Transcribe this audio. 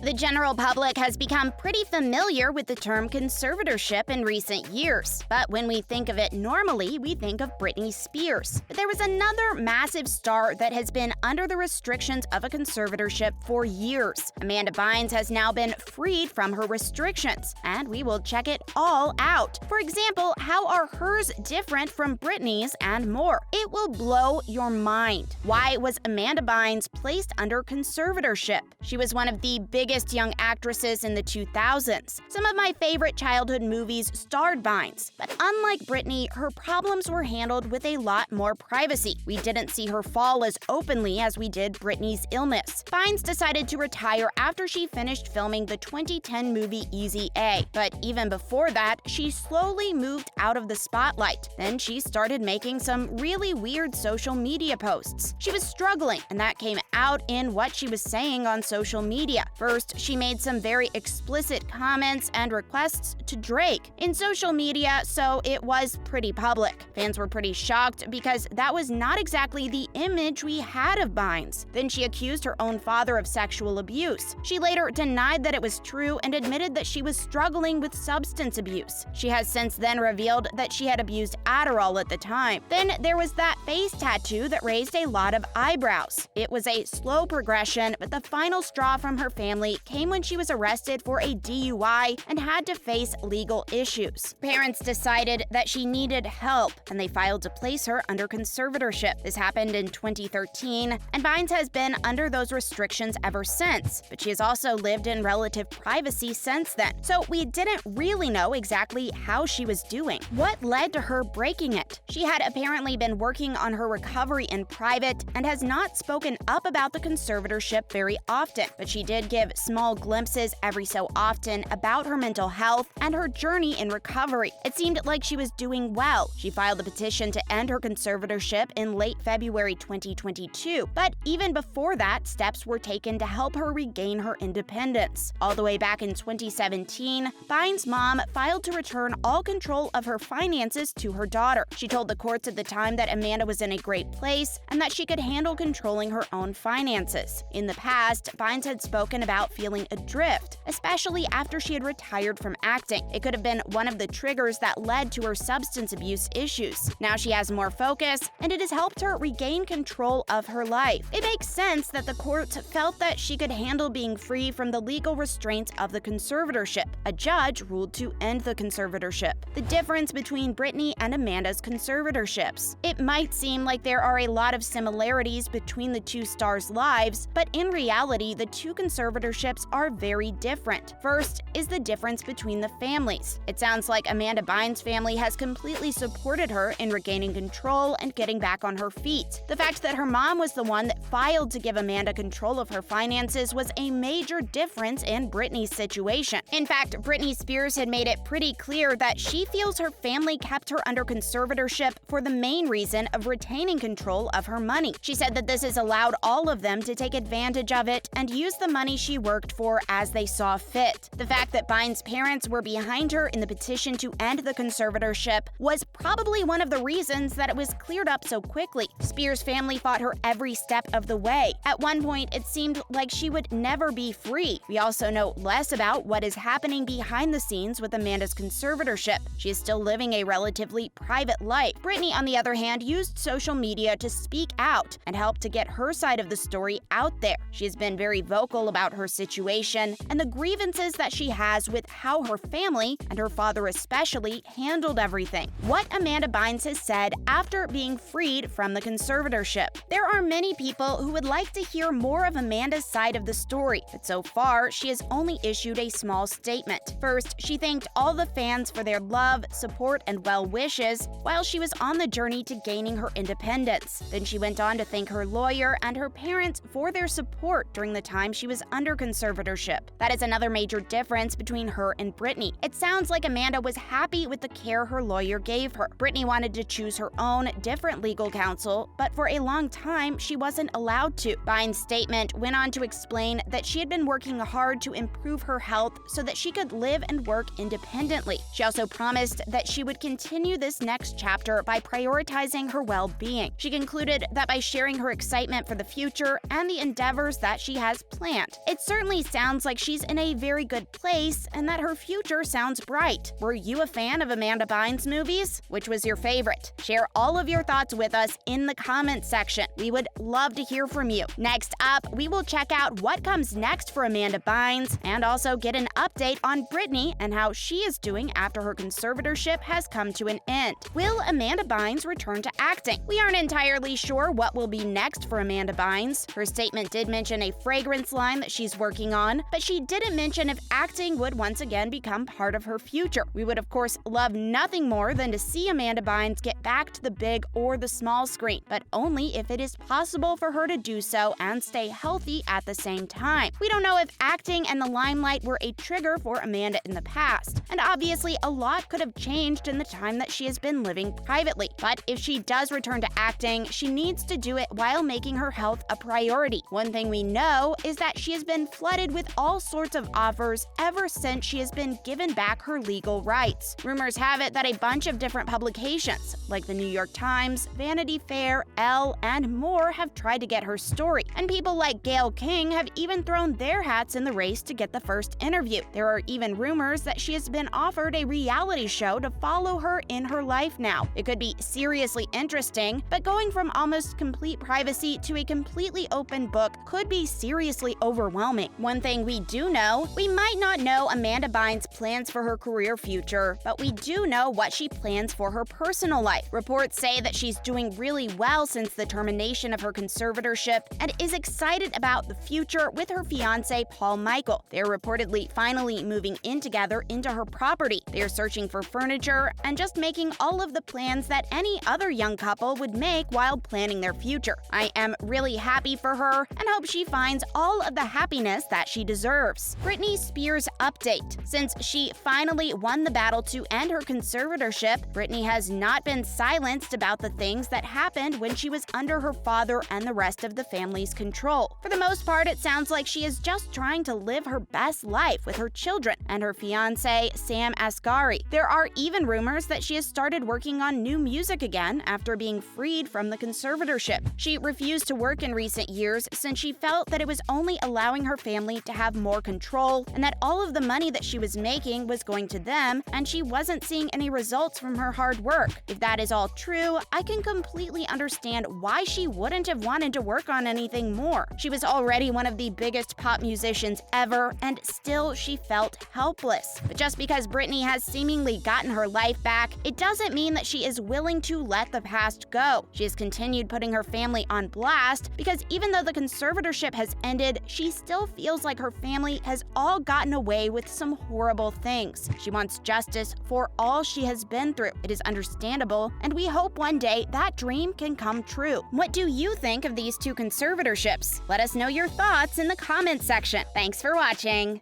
The general public has become pretty familiar with the term conservatorship in recent years, but when we think of it normally, we think of Britney Spears. But there was another massive star that has been under the restrictions of a conservatorship for years. Amanda Bynes has now been freed from her restrictions, and we will check it all out. For example, how are hers different from Britney's and more? It will blow your mind. Why was Amanda Bynes placed under conservatorship? She was one of the biggest young actresses in the 2000s. Some of my favorite childhood movies starred Bynes, but unlike Britney, her problems were handled with a lot more privacy. We didn't see her fall as openly as we did Britney's illness. Bynes decided to retire after she finished filming the 2010 movie Easy A, but even before that, she slowly moved out of the spotlight. Then she started making some really weird social media posts. She was struggling, and that came out in what she was saying on social media. First, she made some very explicit comments and requests to Drake in social media, so it was pretty public. Fans were pretty shocked because that was not exactly the image we had of Bynes. Then she accused her own father of sexual abuse. She later denied that it was true and admitted that she was struggling with substance abuse. She has since then revealed that she had abused Adderall at the time. Then there was that face tattoo that raised a lot of eyebrows. It was a slow progression, but the final straw from her family came when she was arrested for a DUI and had to face legal issues. Parents decided that she needed help, and they filed to place her under conservatorship. This happened in 2013, and Bynes has been under those restrictions ever since, but she has also lived in relative privacy since then. So we didn't really know exactly how she was doing. What led to her breaking it? She had apparently been working on her recovery in private and has not spoken up about the conservatorship very often, but she did give small glimpses every so often about her mental health and her journey in recovery. It seemed like she was doing well. She filed a petition to end her conservatorship in late February 2022, but even before that, steps were taken to help her regain her independence. All the way back in 2017, Bynes' mom filed to return all control of her finances to her daughter. She told the courts at the time that Amanda was in a great place and that she could handle controlling her own finances. In the past, Bynes had spoken about feeling adrift, especially after she had retired from acting. It could have been one of the triggers that led to her substance abuse issues. Now she has more focus, and it has helped her regain control of her life. It makes sense that the courts felt that she could handle being free from the legal restraints of the conservatorship. A judge ruled to end the conservatorship. The difference between Britney and Amanda's conservatorships. It might seem like there are a lot of similarities between the two stars' lives, but in reality, the two conservatorships are very different. First is the difference between the families. It sounds like Amanda Bynes' family has completely supported her in regaining control and getting back on her feet. The fact that her mom was the one that filed to give Amanda control of her finances was a major difference in Britney's situation. In fact, Britney Spears had made it pretty clear that she feels her family kept her under conservatorship for the main reason of retaining control of her money. She said that this has allowed all of them to take advantage of it and use the money she worked for as they saw fit. The fact that Bynes' parents were behind her in the petition to end the conservatorship was probably one of the reasons that it was cleared up so quickly. Spears' family fought her every step of the way. At one point, it seemed like she would never be free. We also know less about what is happening behind the scenes with Amanda's conservatorship. She is still living a relatively private life. Britney, on the other hand, used social media to speak out and help to get her side of the story out there. She has been very vocal about her situation and the grievances that she has with how her family, and her father especially, handled everything. What Amanda Bynes has said after being freed from the conservatorship. There are many people who would like to hear more of Amanda's side of the story, but so far, she has only issued a small statement. First, she thanked all the fans for their love, support, and well wishes while she was on the journey to gaining her independence. Then she went on to thank her lawyer and her parents for their support during the time she was under conservatorship. That is another major difference between her and Britney. It sounds like Amanda was happy with the care her lawyer gave her. Britney wanted to choose her own, different legal counsel, but for a long time, she wasn't allowed to. Bynes' statement went on to explain that she had been working hard to improve her health so that she could live and work independently. She also promised that she would continue this next chapter by prioritizing her well-being. She concluded that by sharing her excitement for the future and the endeavors that she has planned, it certainly sounds like she's in a very good place and that her future sounds bright. Were you a fan of Amanda Bynes movies? Which was your favorite? Share all of your thoughts with us in the comments section. We would love to hear from you. Next up, we will check out what comes next for Amanda Bynes and also get an update on Britney and how she is doing after her conservatorship has come to an end. Will Amanda Bynes return to acting? We aren't entirely sure what will be next for Amanda Bynes. Her statement did mention a fragrance line that she's working on, but she didn't mention if acting would once again become part of her future. We would of course love nothing more than to see Amanda Bynes get back to the big or the small screen, but only if it is possible for her to do so and stay healthy at the same time. We don't know if acting and the limelight were a trigger for Amanda in the past, and obviously a lot could have changed in the time that she has been living privately. But if she does return to acting, she needs to do it while making her health a priority. One thing we know is that she has been flooded with all sorts of offers ever since she has been given back her legal rights. Rumors have it that a bunch of different publications, like the New York Times, Vanity Fair, Elle, and more have tried to get her story, and people like Gayle King have even thrown their hats in the race to get the first interview. There are even rumors that she has been offered a reality show to follow her in her life now. It could be seriously interesting, but going from almost complete privacy to a completely open book could be seriously overwhelming. One thing we do know, we might not know Amanda Bynes' plans for her career future, but we do know what she plans for her personal life. Reports say that she's doing really well since the termination of her conservatorship and is excited about the future with her fiancé Paul Michael. They're reportedly finally moving in together into her property. They are searching for furniture and just making all of the plans that any other young couple would make while planning their future. I am really happy for her and hope she finds all of the happiness that she deserves. Britney Spears update. Since she finally won the battle to end her conservatorship, Britney has not been silenced about the things that happened when she was under her father and the rest of the family's control. For the most part, it sounds like she is just trying to live her best life with her children and her fiancé, Sam Asghari. There are even rumors that she has started working on new music again after being freed from the conservatorship. She refused to work in recent years since she felt that it was only allowing her family to have more control and that all of the money that she was making was going to them and she wasn't seeing any results from her hard work. If that is all true, I can completely understand why she wouldn't have wanted to work on anything more. She was already one of the biggest pop musicians ever, and still she felt helpless. But just because Britney has seemingly gotten her life back, it doesn't mean that she is willing to let the past go. She has continued putting her family on blast because even though the conservatorship has ended, she still feels like her family has all gotten away with some horrible things. She wants justice for all she has been through. It is understandable, and we hope one day that dream can come true. What do you think of these two conservatorships? Let us know your thoughts in the comments section. Thanks for watching.